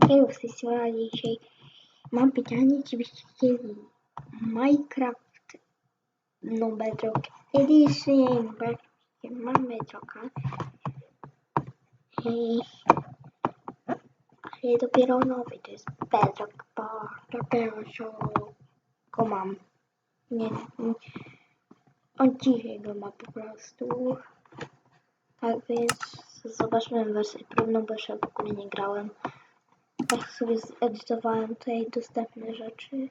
Hej, z tej strony dzisiaj mam pytanie, czy byście chcieli Minecraft Bedrock Edition, bo mam Bedrocka, ale dopiero nowy, to jest Bedrock, bo dopiero co go mam. Nie, on dzisiaj go ma po prostu. Tak więc zobaczmy wersję próbną, bo jeszcze w ogóle nie grałem. Tak sobie zedytowałem tutaj dostępne rzeczy.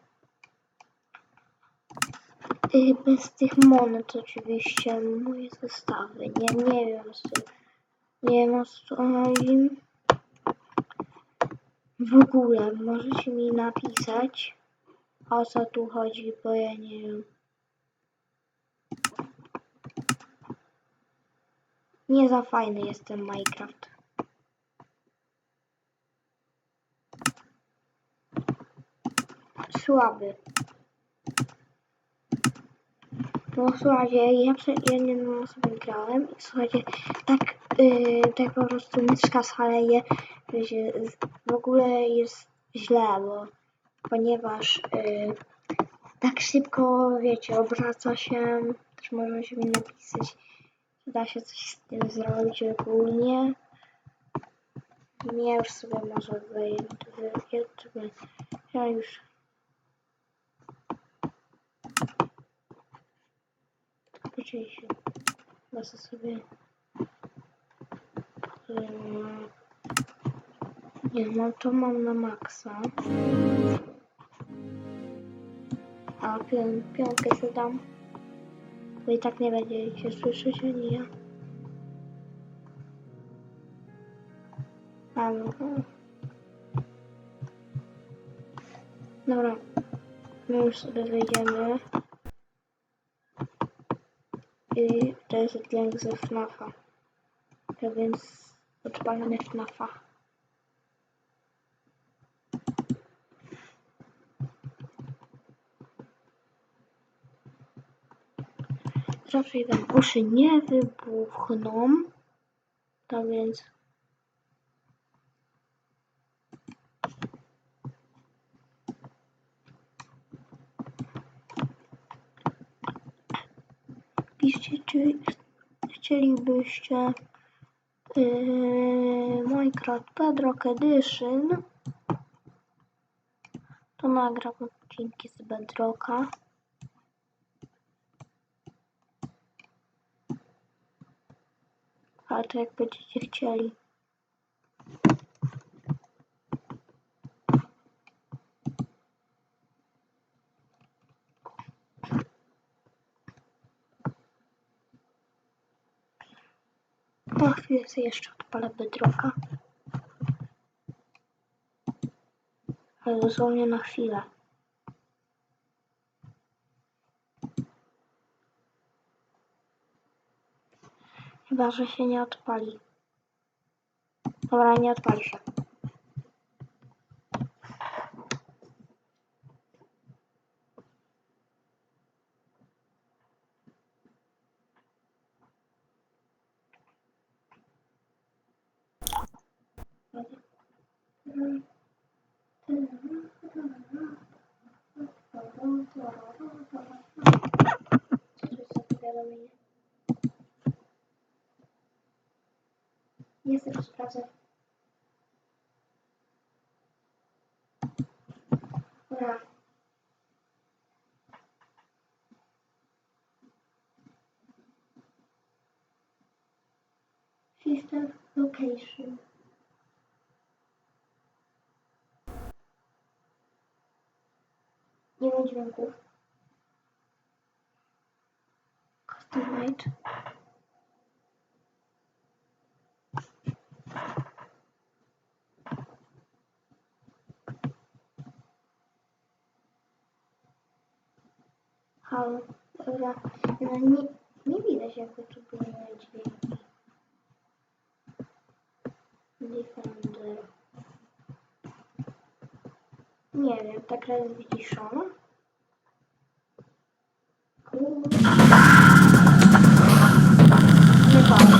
Bez tych monet oczywiście, moje zestawy. Nie wiem o co chodzi. W ogóle możecie mi napisać, o co tu chodzi, bo ja nie wiem. Nie za fajny jest ten Minecraft. Słaby. No słuchajcie, ja nie wiem, sobie grałem i słuchajcie, tak po prostu myszka szaleje, wiecie, w ogóle jest źle, ponieważ tak szybko, wiecie, obraca się, też można się mi napisać, czy da się coś z tym zrobić ogólnie. Nie, już sobie może wejdę, ja już oczywiście lecę sobie nie, no to mam na maksa, a piątkę sobie dam, bo i tak nie będziecie słyszeć ani ja. Dobra, my już sobie wejdziemy. I to jest odcinek ze FNAFa. Tak więc odpalamy FNAFa. Zawsze wam uszy nie wybuchną. Tak więc piszcie, czy chcielibyście Minecraft Bedrock Edition. To nagram odcinki z Bedrocka. Ale to jak będziecie chcieli. Po chwilę sobie jeszcze odpalę Bedrocka. Ale dosłownie na chwilę. Chyba że się nie odpali. Dobra, nie odpali się. Co to jest za powiadomienie? Nie chcę, sprawdzę. Dobra. System Location. Nie ma dźwięków. Customate. Halo, dobra. No nie widać jakby tu były dźwięki. Defender. Nie wiem, ta gra jest wyciszona. Nie bardzo.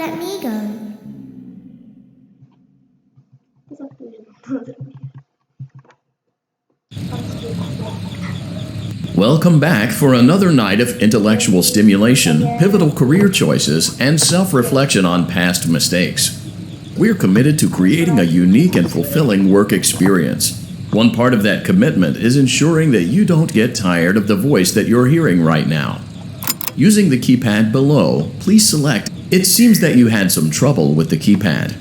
let me go? Za późno. Welcome back for another night of intellectual stimulation, pivotal career choices, and self-reflection on past mistakes. We're committed to creating a unique and fulfilling work experience. One part of that commitment is ensuring that you don't get tired of the voice that you're hearing right now. Using the keypad below, please select. It seems that you had some trouble with the keypad.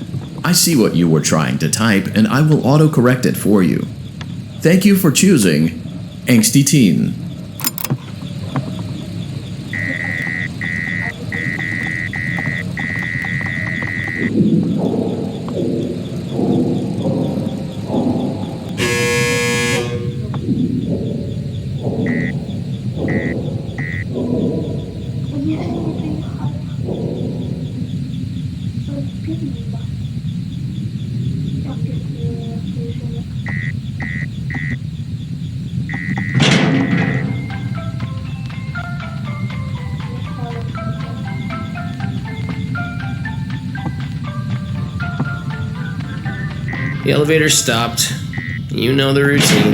I see what you were trying to type, and I will autocorrect it for you. Thank you for choosing Angsty Teen. The elevator stopped. You know the routine.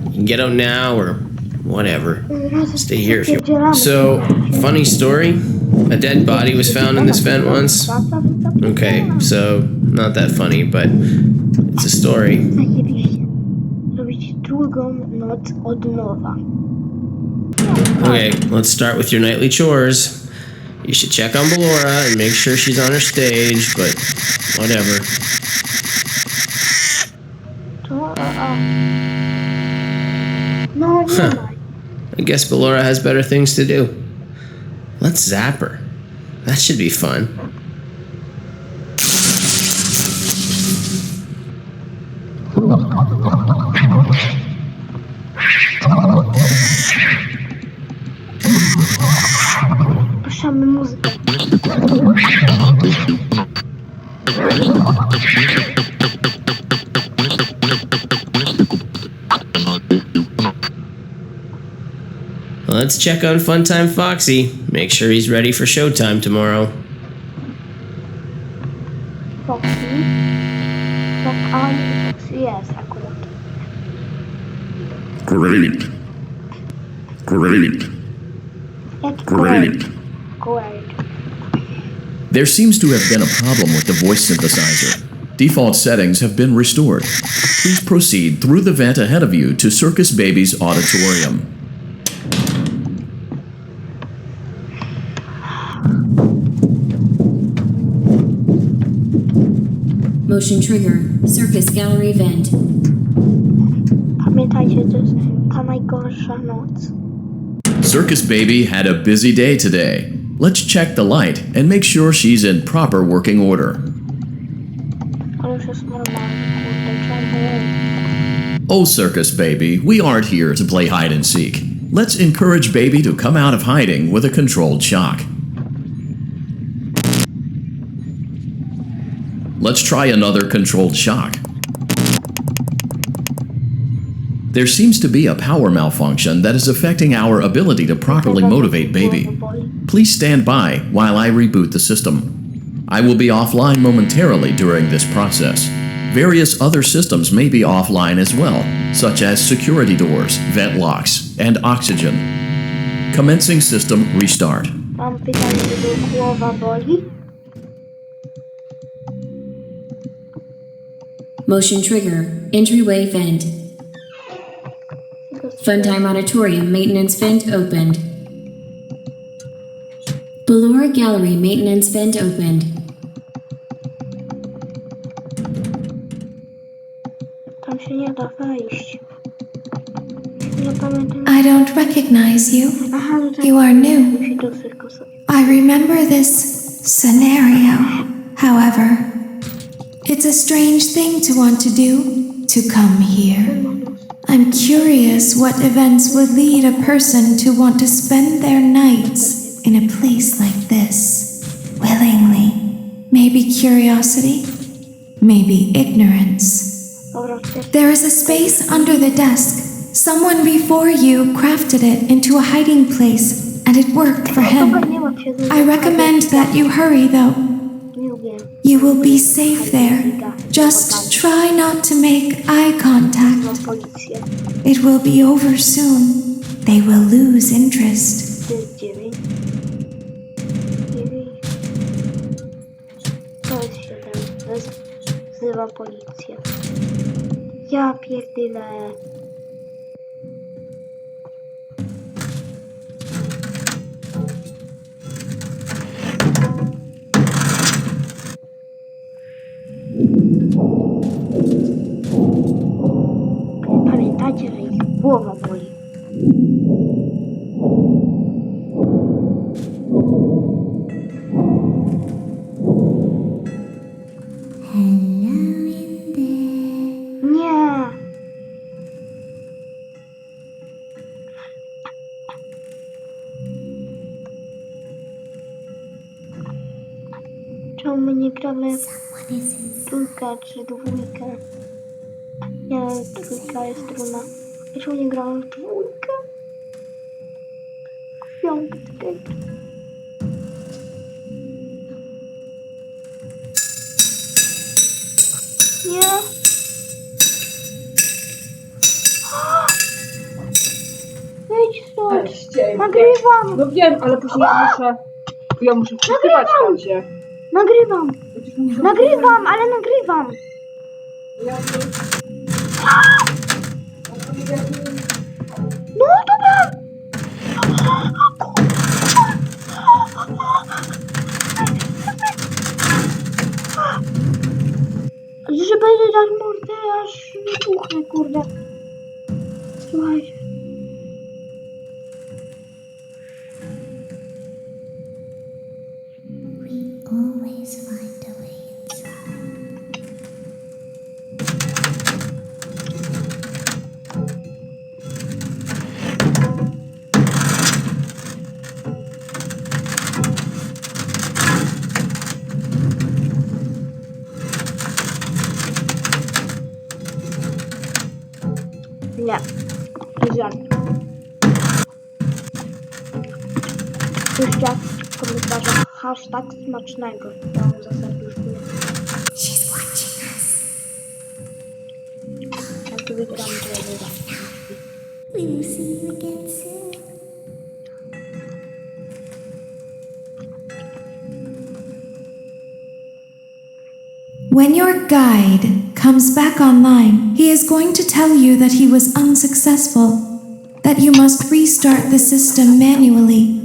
You can get out now or whatever. Stay here if you want. So, funny story. A dead body was found in this vent once. Okay, so not that funny, but it's a story. Okay, let's start with your nightly chores. You should check on Ballora and make sure she's on her stage, but whatever. Huh. I guess Ballora has better things to do. Let's zap her. That should be fun. Puszczamy muzykę. Let's check on Funtime Foxy. Make sure he's ready for showtime tomorrow. Foxy? Foxy jest akurat. Great. Great. There seems to have been a problem with the voice synthesizer. Default settings have been restored. Please proceed through the vent ahead of you to Circus Baby's auditorium. Motion trigger, Circus Gallery vent. Pamiętajcie, to jest ta najgorsza noc. Circus Baby had a busy day today. Let's check the light and make sure she's in proper working order. Ale już jest normalnie, kurde, czemu? Oh, Circus Baby, we aren't here to play hide and seek. Let's encourage Baby to come out of hiding with a controlled shock. Let's try another controlled shock. There seems to be a power malfunction that is affecting our ability to properly motivate Baby. Please stand by while I reboot the system. I will be offline momentarily during this process. Various other systems may be offline as well, such as security doors, vent locks, and oxygen. Commencing system restart. Mam pytanie, czy głowa boli? Motion trigger, entryway vent. Funtime Auditorium maintenance vent opened. Ballora Gallery maintenance vent opened. Tam się nie da wejść. Nie pamiętam. I don't recognize you. Aha, no tak. You are new. Musi do cyrkusu. I remember this scenario. However, it's a strange thing to want to do, to come here. I'm curious what events would lead a person to want to spend their nights in a place like this, willingly. Maybe curiosity, maybe ignorance. There is a space under the desk. Someone before you crafted it into a hiding place, and it worked for him. I recommend that you hurry, though. lubię. You will be safe there. Just try not to make eye contact. Mam policję. It will be over soon. They will lose interest. To jest 9. 9. To jest 7. Wzywam policję. Ja pierdolę. Pamiętajcie, że ich głowa boli. Nie! Czemu my nie gramy w trójkę czy dwójkę? Nie, trójka jest trudna. Czemu nie gramy w dwójkę? Piątkę. Nie. Wejdź stąd. Nagrywam. No wiem, ale później ja muszę wpisywać tam się. Nagrywam. Nagrywam, ale nagrywam. No dobra. Że będę dać mordę, aż wybuchnę, kurde. Słuchajcie. Nie. Żart. Piszcie w komentarzach hashtag smacznego. To mam zaserduszkuję. Ja tu wygram drewno. We will see you again soon. When your guide comes back online, he is going to tell you that he was unsuccessful, that you must restart the system manually.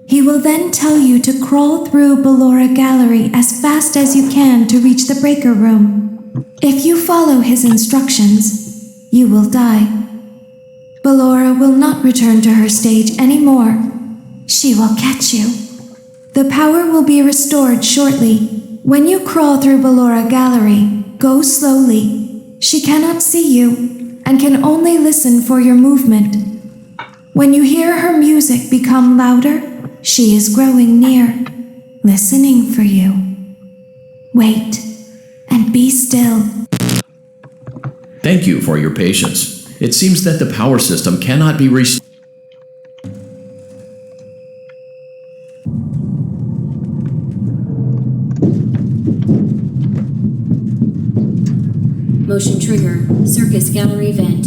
He will then tell you to crawl through Ballora Gallery as fast as you can to reach the breaker room. If you follow his instructions, you will die. Ballora will not return to her stage anymore. She will catch you. The power will be restored shortly. When you crawl through Ballora Gallery, go slowly. She cannot see you and can only listen for your movement. When you hear her music become louder, she is growing near, listening for you. Wait and be still. Thank you for your patience. It seems that the power system cannot be restored. Motion trigger. Circus gallery vent.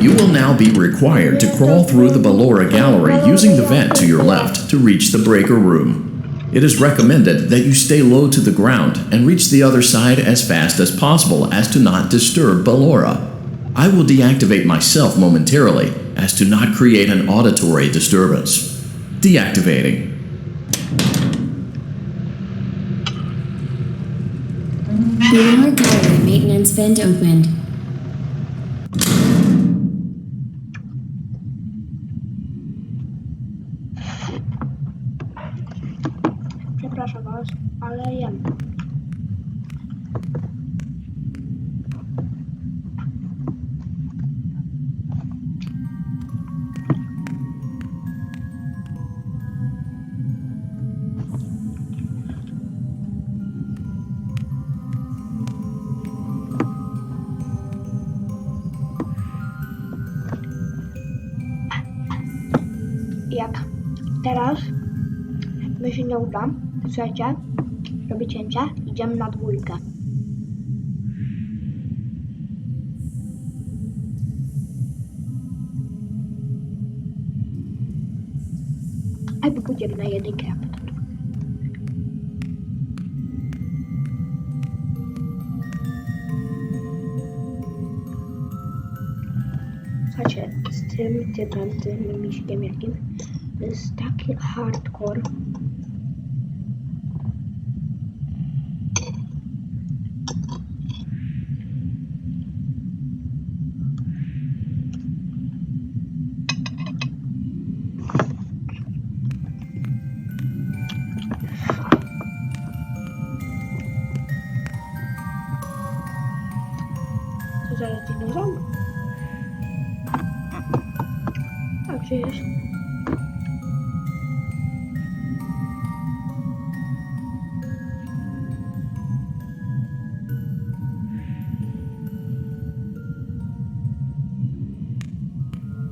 You will now be required to crawl through the Ballora Gallery using the vent to your left to reach the breaker room. It is recommended that you stay low to the ground and reach the other side as fast as possible as to not disturb Ballora. I will deactivate myself momentarily as to not create an auditory disturbance. Deactivating. Ballora gallery maintenance vent opened. Przepraszam was, ale jem. jak teraz my się nie uda, słuchajcie, robię cięcie, idziemy na 2. Albo pójdziemy na 1, a potem 2. Słuchajcie, z tym typem, tym miśkiem jakim, to jest taki hardcore. To zaraz dinozaur. A gdzie jest?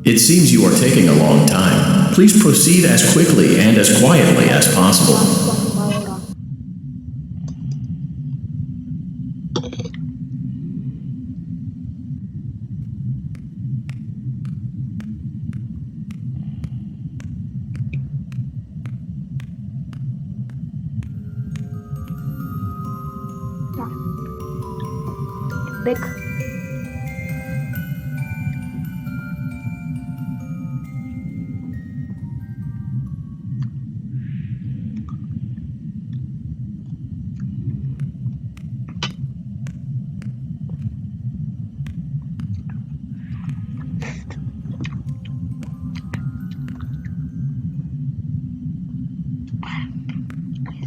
It seems you are taking a long time. Please proceed as quickly and as quietly as possible. Byk.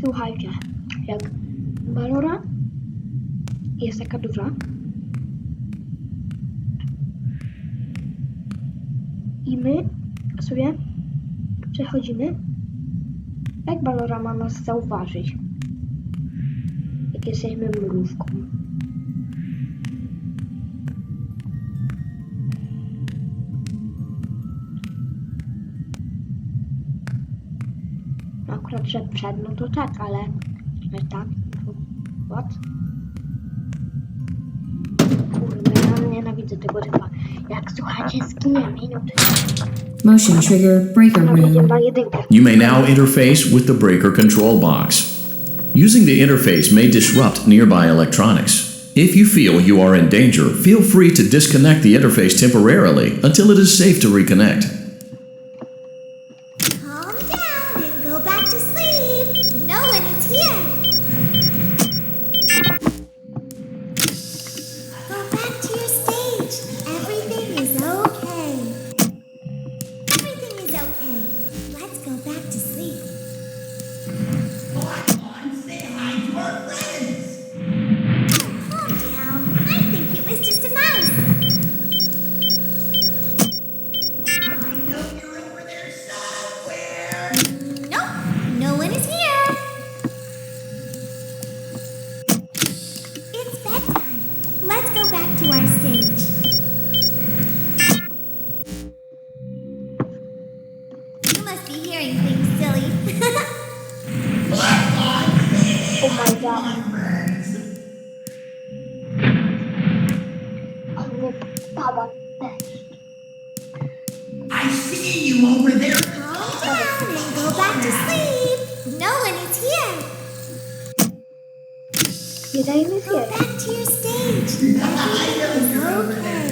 Słuchajcie, jak balora jest taka duża i my sobie przechodzimy, jak balora ma nas zauważyć, jak jesteśmy mrówką. Akurat, że przed, no to tak, ale że tak, what? Kurde, ja nienawidzę tego typa. Jak słuchajcie, zginiemy minuty. Motion trigger breaker No, idziemy room. na 1. You may now interface with the breaker control box. Using the interface may disrupt nearby electronics. If you feel you are in danger, feel free to disconnect the interface temporarily until it is safe to reconnect. Calm down and go back to sleep. No one is here. Go back to your stage. Everything is okay. Everything is okay. Let's go back to sleep. Calm down. I think it was just a mouse. Nope, no one is here. It's bedtime. Let's go back to our stage. You must be hearing things, silly. Oh my god. Ale pada deszcz. I see you over there. Calm down and go back to sleep. No one is here. Nie dajmy Go zjeść. back to your stage. Everything is okay.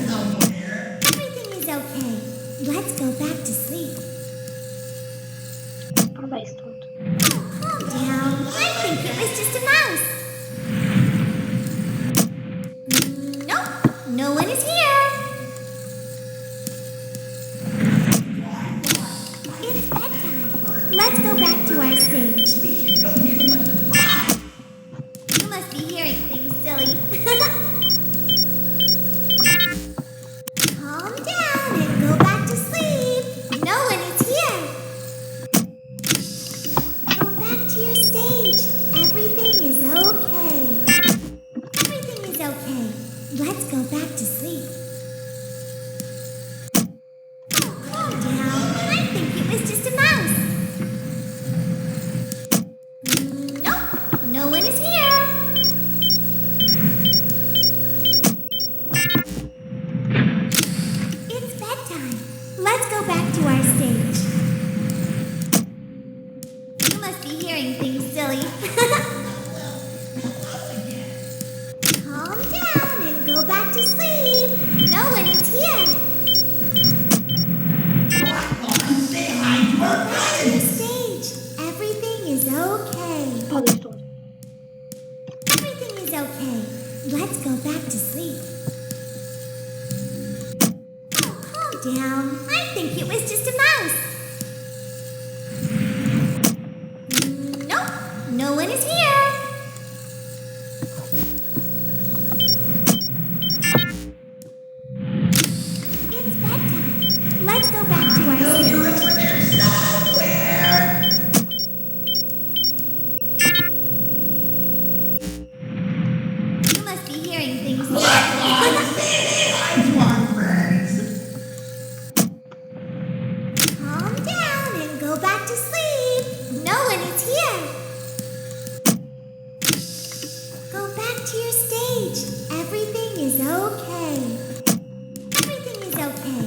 Everything is okay. Let's go back to sleep. Spadaj stąd. Calm down. I think it was just a mouse. Nope, no one is here. It's bedtime. Let's go back to our stage. You must be hearing things, silly. Calm down and go back to sleep. No one is here. Go back to your stage. Everything is okay. Spadaj stąd. Everything is okay. Let's go back to sleep. Oh, calm down. I think it was just a mouse. Nope, no one is here. It's bedtime. Let's go back to our sleep. You're over there somewhere. You must be hearing things. I want friends. Calm down and go back to sleep. No one is here. Go back to your stage. Everything is okay. Everything is okay.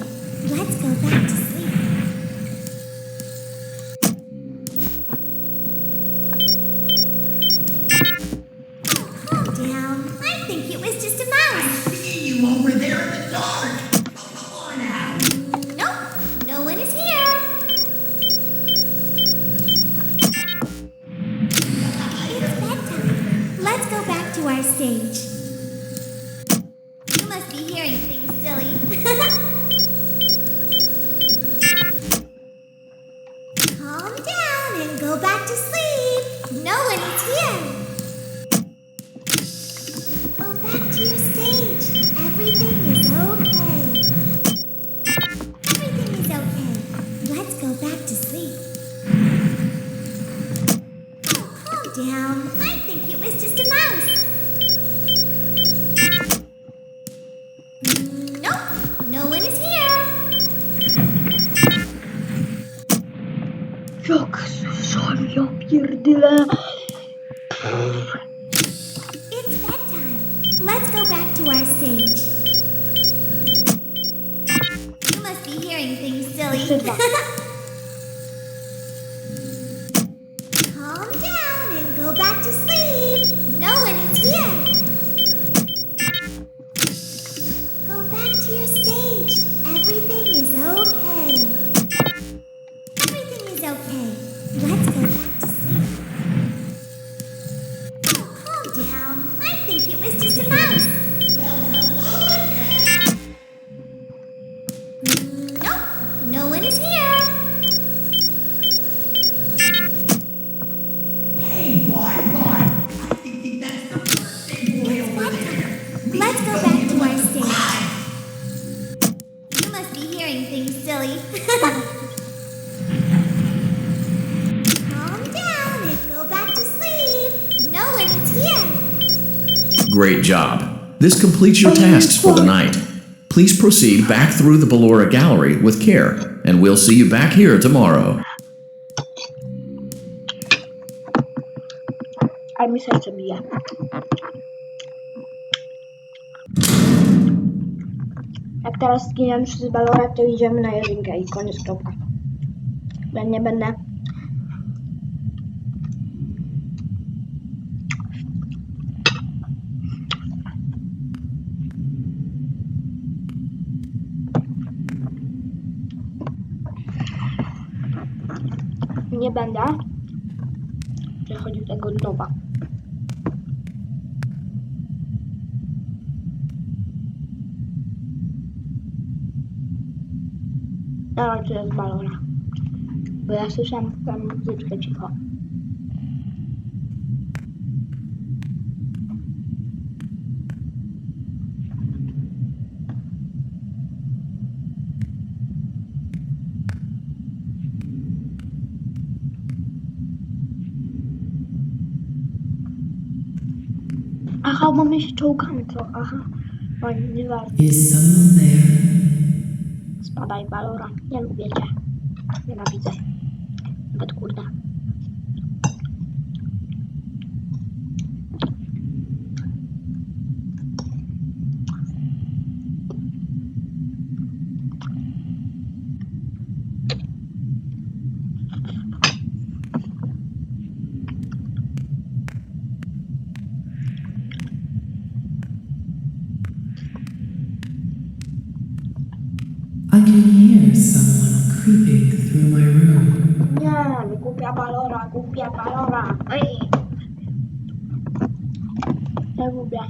Let's go back to sleep. Oh, calm down. I think it was just a I mouse. see you over there in the dark. Come on out. Nope, no one is here. It's bedtime. Let's go back to our stage. You must be hearing things, silly. Calm down and go back to sleep. No one is here. Go back to your stage. Everything is okay. Everything is okay. Let's go back to sleep. Oh, calm down. I think it was just a mouse. Nope, no one is here. Jak słyszałem, ja pierdolę. It's bedtime. Let's go back to our stage. You must be hearing things, silly. Jeszcze dwa. Calm down and go back to sleep. No one is here. Go back to your stage. Everything is okay. Everything is okay. Let's go back to sleep. Oh, calm down. I think it was just a mouse. Nope, no one is here. Hey, boy. I think that's the birthday boy over there. Let's go back to our stage. You must be hearing things, silly. Calm down and go back to sleep. No one is here. Great job. This completes your tasks for the night. Please proceed back through the Ballora Gallery with care, and we'll see you back here tomorrow. A mi serce bije. Jak teraz zginiemy przez balorę, to idziemy na Jerzynkę i koniec, kropka. Ja nie będę... Nie będę przechodził tego od nowa. Ale to jest balona. Bo ja słyszałem tam muzyczkę cicho. Aha, bo my się czołgamy to, aha. No nie warto. Is someone there? Spadaj, balora. Nie lubię cię. Nienawidzę. Nawet kurde. I can hear someone creeping through my room. Nie, głupia balora, głupia balora. Ej. Dobra.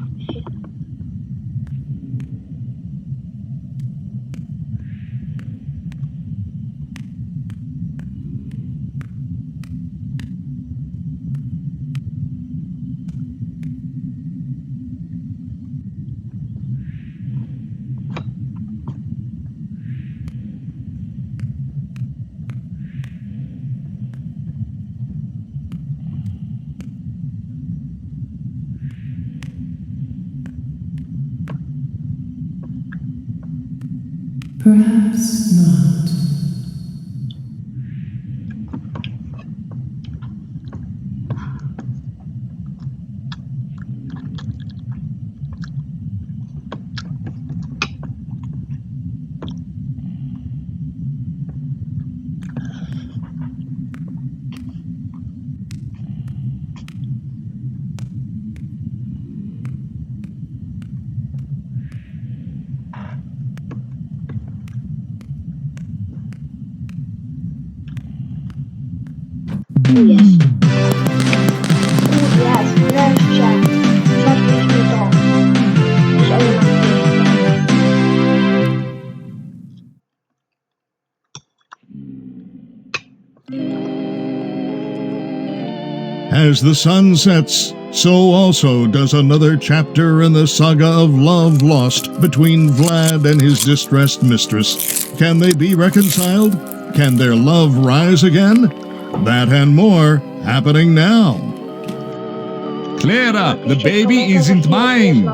Perhaps not. Jest. Jest, wreszcie. Przeszliśmy to. Jeszcze As the sun sets, so also does another chapter in the saga of love lost between Vlad and his distressed mistress. Can they be reconciled? Can their love rise again? That and more happening now. Clara, the baby isn't mine.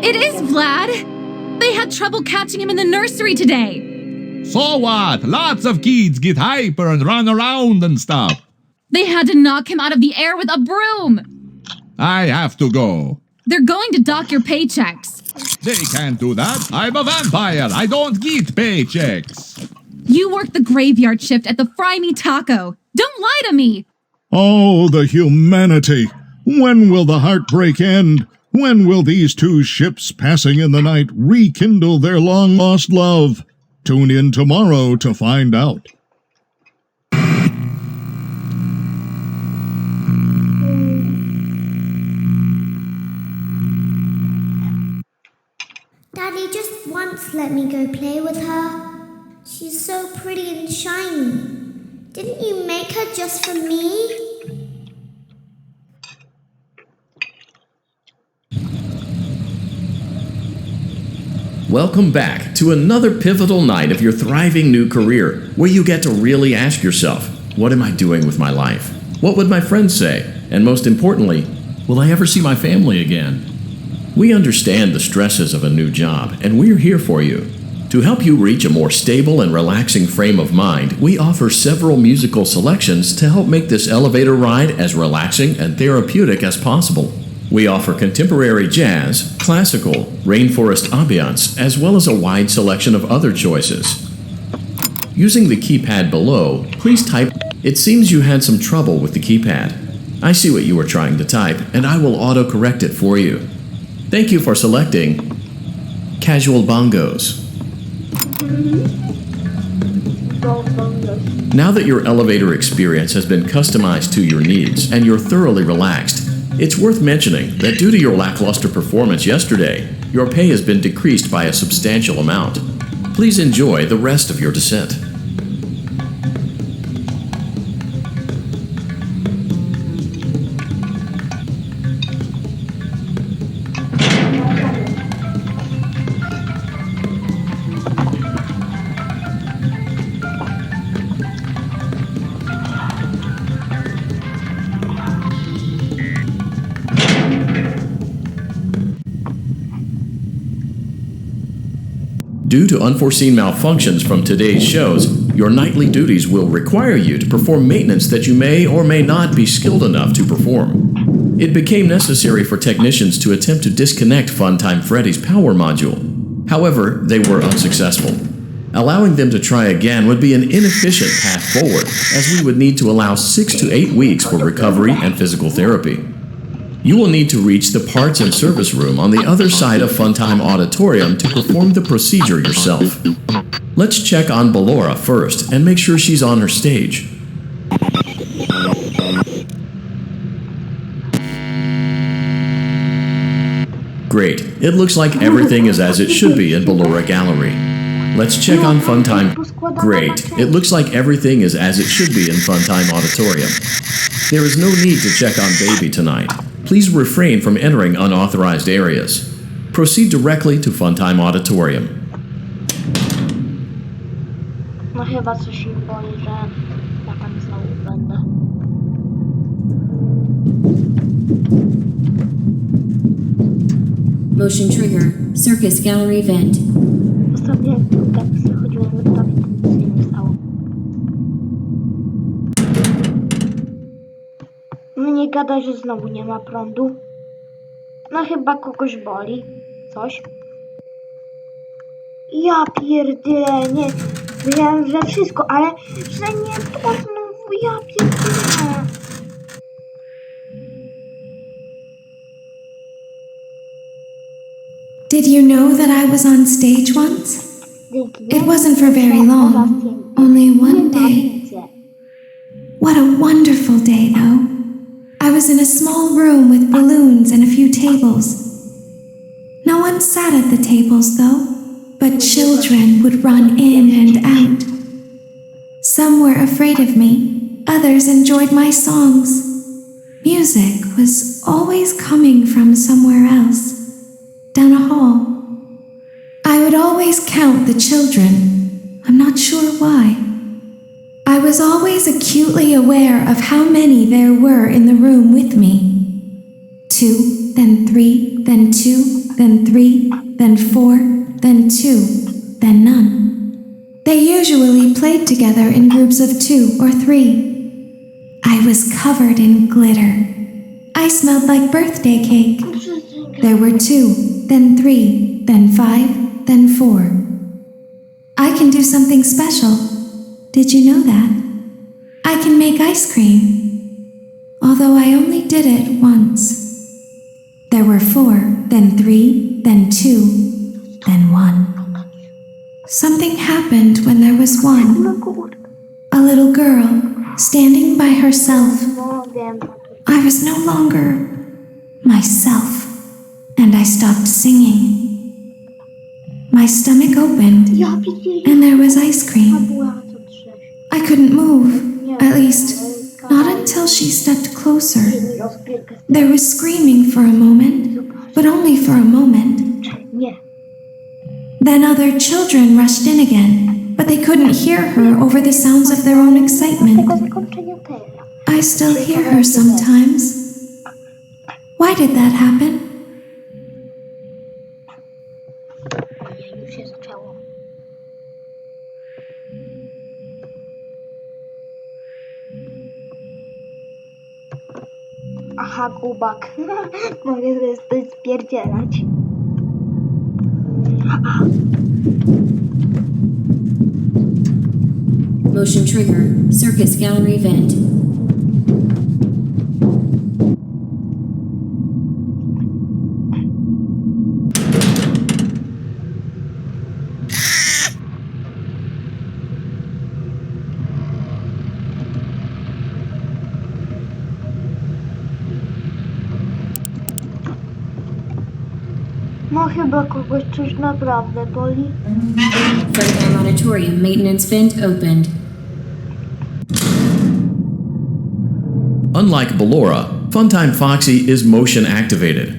It is, Vlad! They had trouble catching him in the nursery today. So what? Lots of kids get hyper and run around and stuff. They had to knock him out of the air with a broom. I have to go. They're going to dock your paychecks. They can't do that. I'm a vampire. I don't get paychecks. You work the graveyard shift at the Fry Me Taco. Don't lie to me. Oh, the humanity! When will the heartbreak end? When will these two ships passing in the night rekindle their long-lost love? Tune in tomorrow to find out. Daddy just once let me go play with her. She's so pretty and shiny. Didn't you make her just for me? Welcome back to another pivotal night of your thriving new career, where you get to really ask yourself, what am I doing with my life? What would my friends say? And most importantly, will I ever see my family again? We understand the stresses of a new job, and we're here for you. To help you reach a more stable and relaxing frame of mind, we offer several musical selections to help make this elevator ride as relaxing and therapeutic as possible. We offer contemporary jazz, classical, rainforest ambiance, as well as a wide selection of other choices. Using the keypad below, please type. It seems you had some trouble with the keypad. I see what you were trying to type, and I will auto-correct it for you. Thank you for selecting Casual Bongos. Now that your elevator experience has been customized to your needs and you're thoroughly relaxed, it's worth mentioning that due to your lackluster performance yesterday, your pay has been decreased by a substantial amount. Please enjoy the rest of your descent. Due to unforeseen malfunctions from today's shows, your nightly duties will require you to perform maintenance that you may or may not be skilled enough to perform. It became necessary for technicians to attempt to disconnect Funtime Freddy's power module. However, they were unsuccessful. Allowing them to try again would be an inefficient path forward, as we would need to allow 6 to 8 weeks for recovery and physical therapy. You will need to reach the parts and service room on the other side of Funtime Auditorium to perform the procedure yourself. Let's check on Ballora first and make sure she's on her stage. Great. It looks like everything is as it should be in Ballora Gallery. Let's check on Funtime. Great. It looks like everything is as it should be in Funtime Auditorium. There is no need to check on Baby tonight. Please refrain from entering unauthorized areas. Proceed directly to Funtime Auditorium. No chyba coś się boi, że ja tam znowu będę. Motion trigger. Circus gallery vent. Ostatnio jak tak chodziłem wyprawić, to nic się nie stało. No nie gadaj, że znowu nie ma prądu. No chyba kogoś boli. Coś. Ja pierdolę, nie. Wiedziałem, że wszystko, ale że nie to znowu, ja pierdolę. Did you know that I was on stage once? It wasn't for very long, only one day. What a wonderful day, though. I was in a small room with balloons and a few tables. No one sat at the tables, though, but children would run in and out. Some were afraid of me, others enjoyed my songs. Music was always coming from somewhere else, down a hall. I would always count the children. I'm not sure why. I was always acutely aware of how many there were in the room with me. 2, then 3, then 2, then 3, then 4, then 2, then none. They usually played together in groups of 2 or 3. I was covered in glitter. I smelled like birthday cake. There were 2, then 3, then 5, then 4. I can do something special. Did you know that? I can make ice cream. Although I only did it once. There were 4, then 3, then 2, then 1. Something happened when there was 1. A little girl standing by herself. I was no longer myself, and I stopped singing. My stomach opened, and there was ice cream. I couldn't move, at least, not until she stepped closer. There was screaming for a moment, but only for a moment. Then other children rushed in again, but they couldn't hear her over the sounds of their own excitement. I still hear her sometimes. Why did that happen? Aha, kubak. Mogę sobie spierdzielać. Motion trigger. Circus gallery vent. No chyba kogoś coś naprawdę boli. Funtime auditorium maintenance vent opened. Unlike Ballora, Funtime Foxy is motion activated.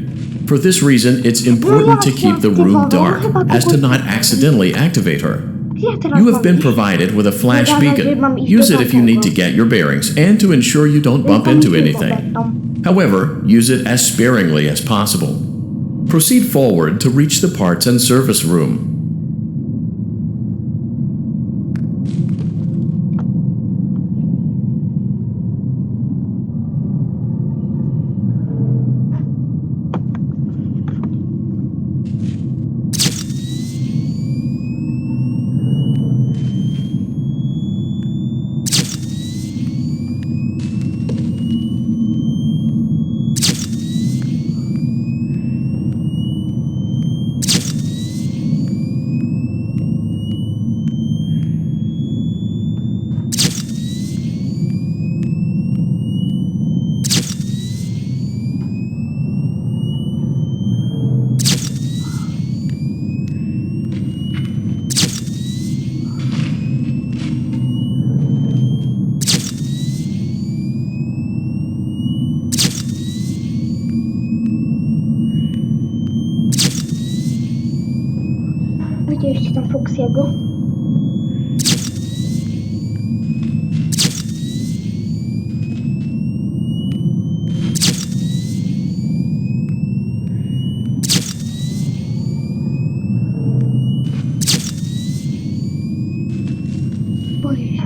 For this reason, it's important to keep the room dark, as to not accidentally activate her. You have been provided with a flash beacon. Use it if you need to get your bearings and to ensure you don't bump into anything. However, use it as sparingly as possible. Proceed forward to reach the parts and service room. widzieliście tam Foxiego? Boję się.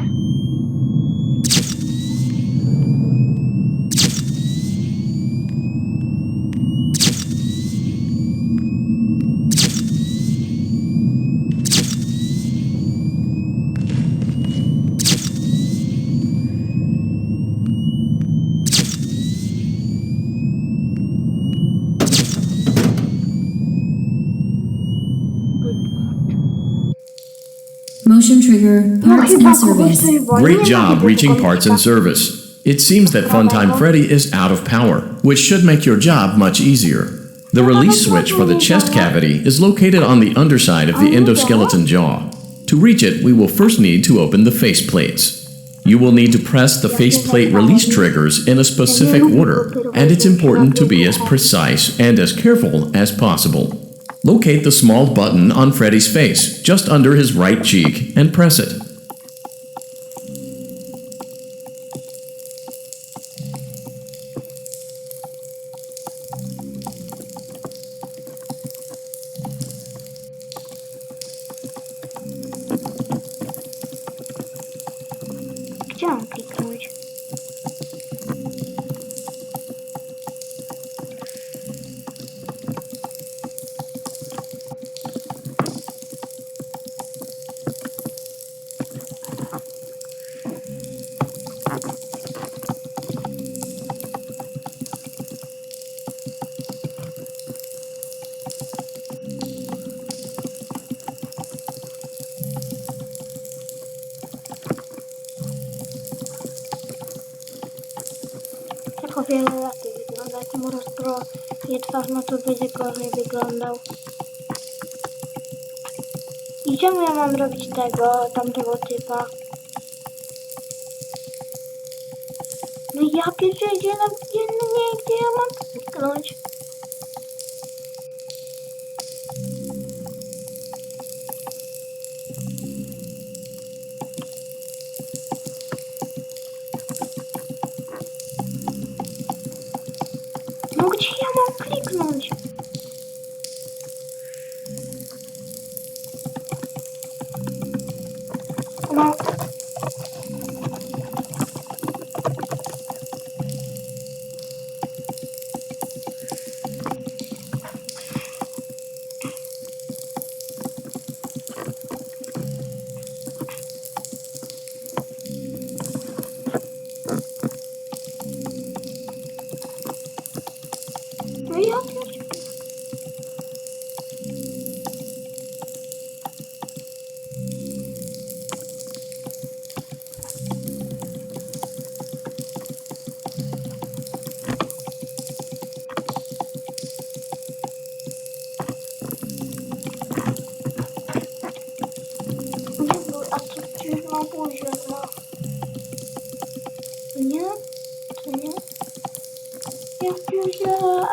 Motion trigger, parts and service. Great job reaching parts and service. It seems that Funtime Freddy is out of power, which should make your job much easier. The release switch for the chest cavity is located on the underside of the endoskeleton jaw. To reach it, we will first need to open the faceplates. You will need to press the faceplate release triggers in a specific order, and it's important to be as precise and as careful as possible. Locate the small button on Freddy's face, just under his right cheek, and press it. Gdzie mam kliknąć? Jak o wiele lepiej wygląda, jak mu rozproję twarz, no to będzie gorzej wyglądał. I czemu ja mam robić tamtego typa? No ja pierwsze, gdzie ja mam kliknąć? No gdzie ja mam kliknąć? No. No ja pierdzielę. A co przecież ma buzię, no. Nie? To nie? Ja pierdzielę.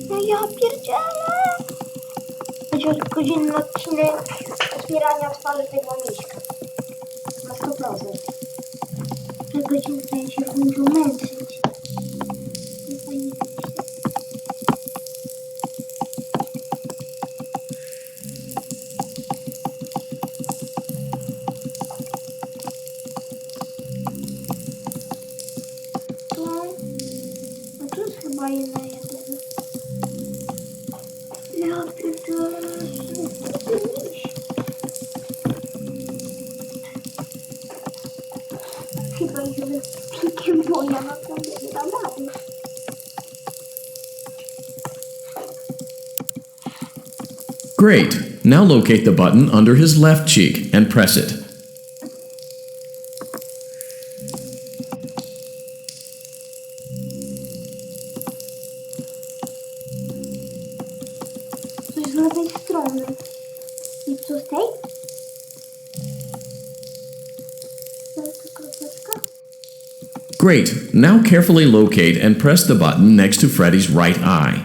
No ja pierdzielę! Będzie godzinny odcinek otwierania twarzy tego miśka. Na 100%. Te godziny to się muszą męczyć. Nie fajnie wyjść. No tu jest chyba jedna jedyna. Ja pierdolę. Bo ja naprawdę nie dam rady. Great. Now locate the button under his left cheek and press it. Coś z lewej strony. I co z tej? Great. Now carefully locate and press the button next to Freddy's right eye.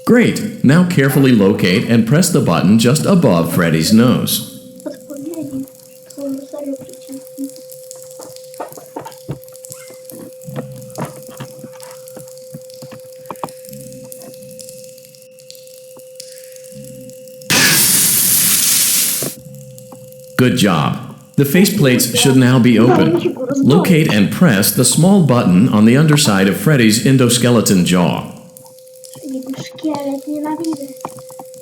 Great. Now carefully locate and press the button just above Freddy's nose. Odpowiedzi. Są serio przyciski. Good job. The faceplates should now be open. Locate and press the small button on the underside of Freddy's endoskeleton jaw. Szkielet, nienawidzę.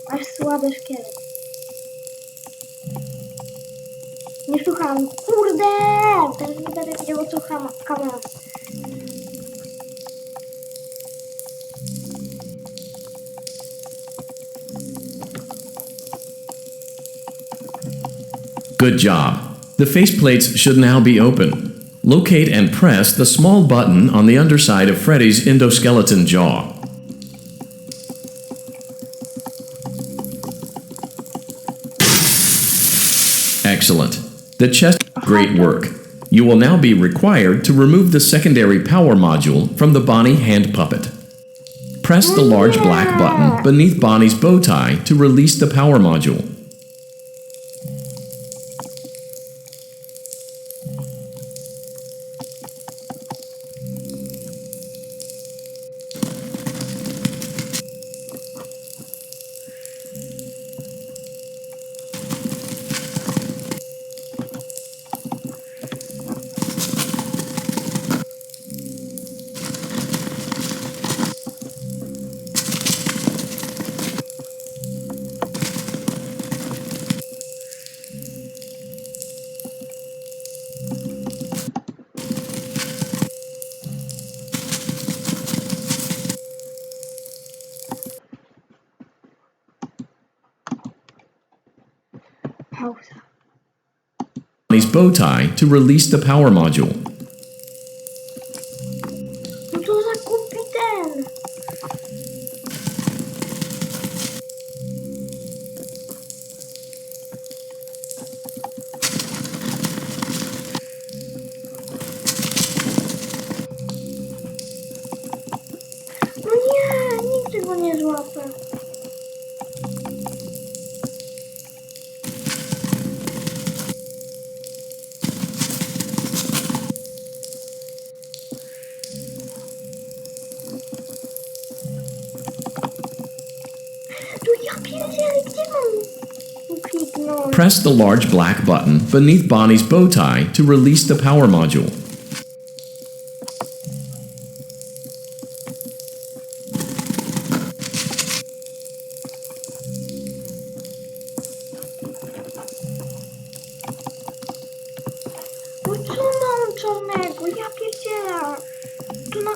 Aż słaby szkielet. Nie słucham. Kurde! Teraz nie będę wiedział, co kamera. Good job. The faceplates should now be open. Locate and press the small button on the underside of Freddy's endoskeleton jaw. Excellent. The chest. Great work. You will now be required to remove the secondary power module from the Bonnie hand puppet. Press the large black button beneath Bonnie's bow tie to release the power module. Bonnie's bow tie to release the power module. No to za głupi ten. No nie, nigdy go nie złapę. Press the large black button beneath Bonnie's bow tie to release the power module. No co nauczonego? Ja pierdzielę. To na...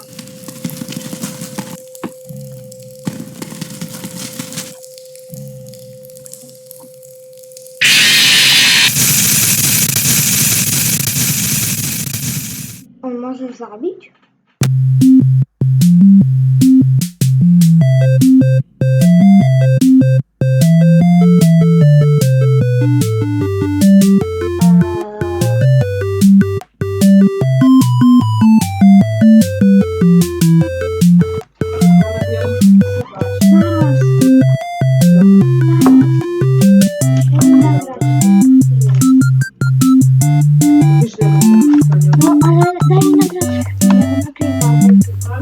On może zabić? No ale daj mi nagrać chwilę, bo nagrywam.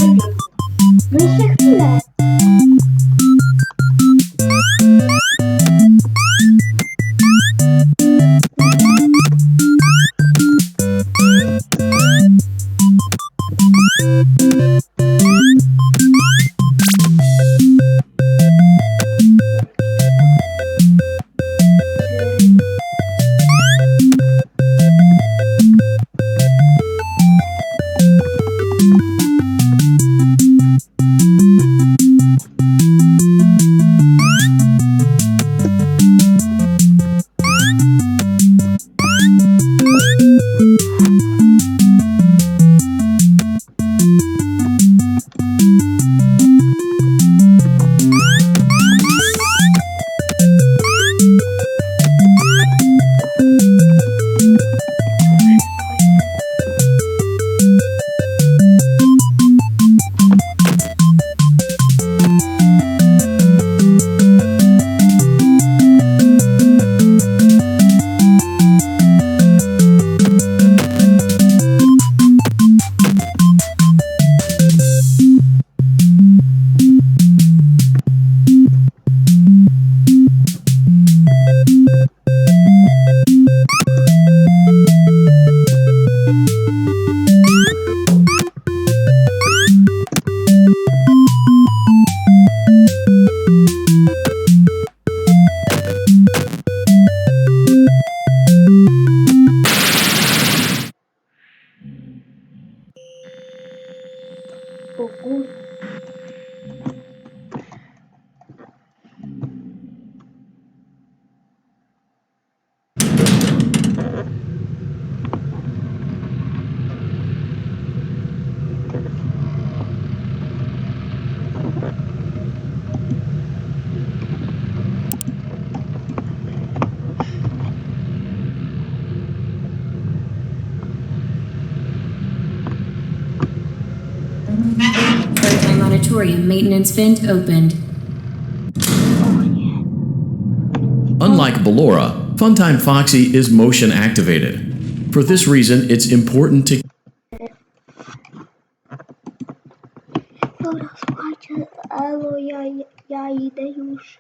laboratorium maintenance vent opened. Unlike Ballora, Funtime Foxy is motion activated. For this reason, it's important to Dobra, słuchajcie, elo, ja idę już.